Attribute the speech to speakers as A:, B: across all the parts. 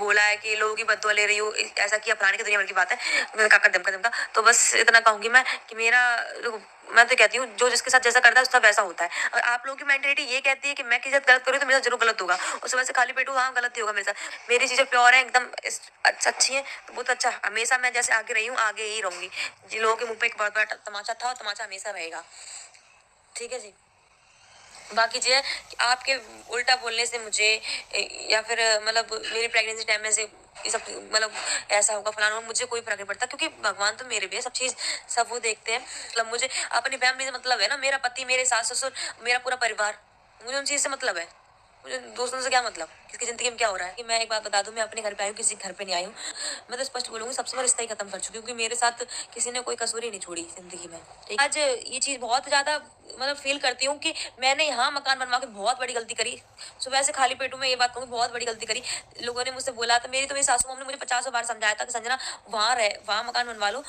A: बोला है कि लोगों की बददुआ ले रही हूँ, ऐसा किया फलाने की दुनिया भर की बात है, मैंने कहा कर दम कदम का। तो बस इतना कहूंगी मैं कि मेरा देखो, मैं तो कहती हूँ जो जिसके साथ जैसा करता है उसका वैसा होता है। और आप लोगों की मेंटेलिटी ये कहती है कि मैं किसी साथ गलत करूँ तो मेरे साथ जरूर गलत होगा, उस वजह से खाली पेट हूँ, हाँ गलत ही होगा मेरे साथ। मेरी चीजें प्योर है एकदम, अच्छी है तो बहुत अच्छा। हमेशा मैं जैसे आगे रही हूँ आगे ही रहूंगी। जिन लोगों के मुंह पे एक बहुत बड़ा तमाचा था, तमाचा हमेशा रहेगा। ठीक है जी। बाकी जो है कि आपके उल्टा बोलने से मुझे या फिर मतलब मेरी प्रेगनेंसी टाइम में से ये सब मतलब ऐसा होगा फलाना होगा, मुझे कोई फर्क नहीं पड़ता, क्योंकि भगवान तो मेरे भी है, सब चीज सब वो देखते हैं। मतलब मुझे अपनी फैमिली से मतलब है ना, मेरा पति, मेरे सास ससुर, मेरा पूरा परिवार, मुझे उन चीज से मतलब है। मुझे दोस्तों से क्या मतलब, किसकी जिंदगी में क्या हो रहा है। कि मैं एक बात बता दूं, मैं अपने घर पे आई हूँ, किसी घर पे नहीं आई हूँ। मैं तो स्पष्ट बोलूंगी, सबसे बड़ा रिश्ता ही खत्म कर चुकी हूँ, क्योंकि मेरे साथ किसी ने कोई कसूर ही नहीं छोड़ी जिंदगी में। ठीक, आज ये चीज बहुत ज्यादा मतलब फील करती हूँ कि मैंने यहाँ मकान बनवा के बहुत बड़ी गलती करी। सुबह से खाली पेटों में ये बात कहूँ, बहुत बड़ी गलती करी। लोगों ने मुझसे बोला था, मेरी सासू माँ ने मुझे 50 बार समझाया था कि संजना वहाँ मकान बनवा लो,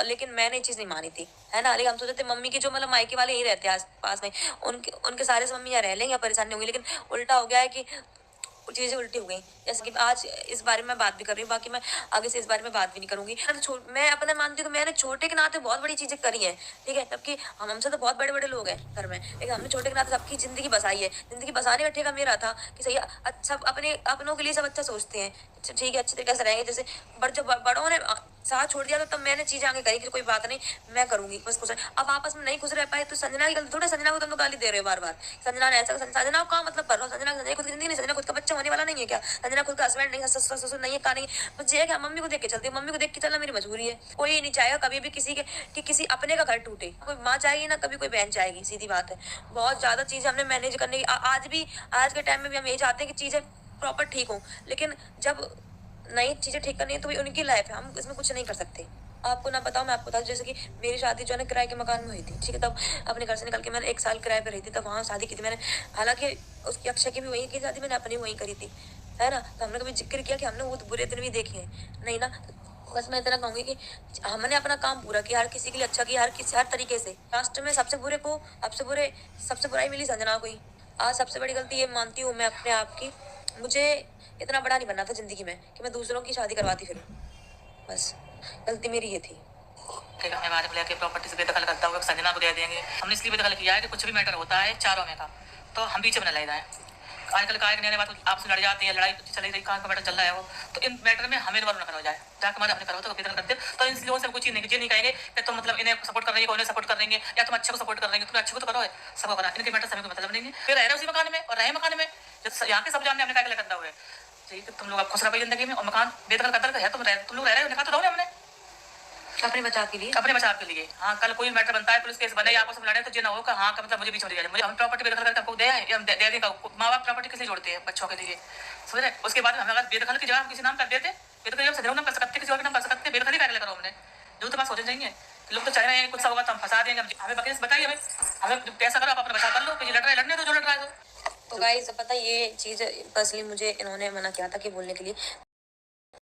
A: लेकिन मैंने ये चीज नहीं मानी थी, है ना। लेकिन हम सोचते थे मम्मी की जो मतलब मायके वाले यही रहते हैं आस पास में, उनके उनके सारे से मम्मी यहाँ रह लेंगे या परेशानी होंगी। लेकिन उल्टा हो गया है कि चीजें उल्टी हो गई। जैसे कि आज इस बारे में बात भी कर रही हूँ, बाकी मैं आगे से इस बारे में बात भी नहीं करूंगी। मैं अपने मानती हूँ कि मैंने छोटे के नाते बहुत बड़ी चीजें करी हैं, ठीक है, जबकि हमसे तो बहुत बड़े बड़े लोग हैं घर में, लेकिन हमने छोटे के नाते सबकी जिंदगी बसाई है। जिंदगी बसाने का ठेका मेरा था कि सही अच्छा, अपने अपनों के लिए सब अच्छा सोचते हैं, ठीक है, अच्छे तरीके से रहेंगे। जैसे जब बड़ों ने साथ छोड़ दिया तो तब मैंने चीजें आगे करी कि कोई बात नहीं, मैं करूंगी बस खुश। अब आपस में नहीं खुश रह पाए तो संजना की गलती थोड़ा, संजना को तुम लोग गाली दे रहे हो बार बार, संजना ने ऐसा, संजना का मतलब कर रहा हूँ, संजना खुद की जिंदगी नहीं, संजना खुद का बच्चा होने वाला नहीं है क्या, संजना खुद का हस्बैंड नहीं है, ससुर नहीं है, का नहीं है, बस ये क्या मम्मी को देख के चलती है, मम्मी को देख के चलना मेरी मजबूरी है। कोई नहीं चाहेगा कभी भी किसी के कि किसी अपने का घर टूटे, कोई माँ चाहेगी ना कभी कोई बहन चाहेगी, सीधी बात है। बहुत ज्यादा चीजें हमने मैनेज करने की, आज भी आज के टाइम में भी हम यही चाहते हैं कि चीजें प्रॉपर ठीक हो, लेकिन जब नई चीजें ठीक करनी है तो उनकी लाइफ है, हम इसमें कुछ नहीं कर सकते। आपको ना बताओ, मैं आपको बता दूं, जैसे कि मेरी शादी जो है ना किराए के मकान में हुई थी, ठीक है, तब अपने घर से निकल के मैंने 1 साल किराए पे रही थी, तब वहाँ शादी की थी मैंने। हालांकि उसकी अक्षय की भी वहीं की शादी मैंने अपनी वहीं करी थी, है ना। तो हमने कभी जिक्र किया कि हमने वो बुरे दिन भी देखे हैं, नहीं ना। बस मैं इतना कहूंगी कि हमने अपना काम पूरा किया, हर किसी के लिए अच्छा किया, हर तरीके से। लास्ट में सबसे बुराई मिली संजना को ही। आज सबसे बड़ी गलती ये मानती हूँ मैं अपने आप की, मुझे इतना बड़ा नहीं बनना था जिंदगी में कि मैं दूसरों की शादी करवाती फिरूं, बस गलती मेरी ये थी।
B: हमारे को लेकर प्रॉपर्टी से बेदखल करता हुआ संजना को दे देंगे। हमने इसलिए बेदखल किया है कि कुछ भी मैटर होता है चारों में का, तो हम बीच में न ले जाए। आजकल का नई बात आपसे लड़ जाती है, लड़ाई चल रही, कहाँ का मैटर चल रहा है वो, तो इन मैटर में हमें दोबारा न करो जाए, जाकर हमारे अपने करो तो बेदखल करते। तो इन लोगों से कुछ चीज नहीं कहेंगे कि तुम मतलब इन्हें सपोर्ट कर रही है, उन्हें सपोर्ट कर देंगे, या तुम अच्छे को सपोर्ट कर देंगे, तुम अच्छे को तो करो, सबको करा, इनके मैटर सभी को मतलब नहीं है। फिर रह रहे उसी मकान में और रहे मकान में, यहाँ के सब जानने हमने क्या करता हुआ है, तुम लोग खुश रहो जिंदगी में, और मकान बेदखल करता है, तुम लोग रह रहे हो, कहा तो रहो हमने
A: अपने बचाव के लिए।
B: हाँ, कल कोई मैटर बनता है, पुलिस केस बने, आपस में लड़े, तो ये ना हो कि हाँ का मतलब मुझे बीच में जाए, मुझे हम प्रॉपर्टी बेदखल करके हमको दे दे देगा। माँ बाप प्रॉपर्टी किस लिए जोड़ते हैं, बच्चों के लिए, समझ रहे। उसके बाद हमें अगर बेदखल की जगह हम किसी नाम कर देते, बेदखल सदर नाम कर सकते, किसी और नाम कर सकते, बेदखल ही कर करो हमने, जो तो बात सोचनी चाहिए। लोग तो चाह रहे हैं कुछ होगा तो हम फंसा देंगे, हमें बकेस बताइए भाई, हमें कैसा करो, आप अपना बचाव कर लो, कि लड़ रहा है लड़ने दो, जो लड़ रहा है।
A: तो गाइस पता ये चीज पर्सनली मुझे इन्होंने मना किया था कि बोलने के लिए।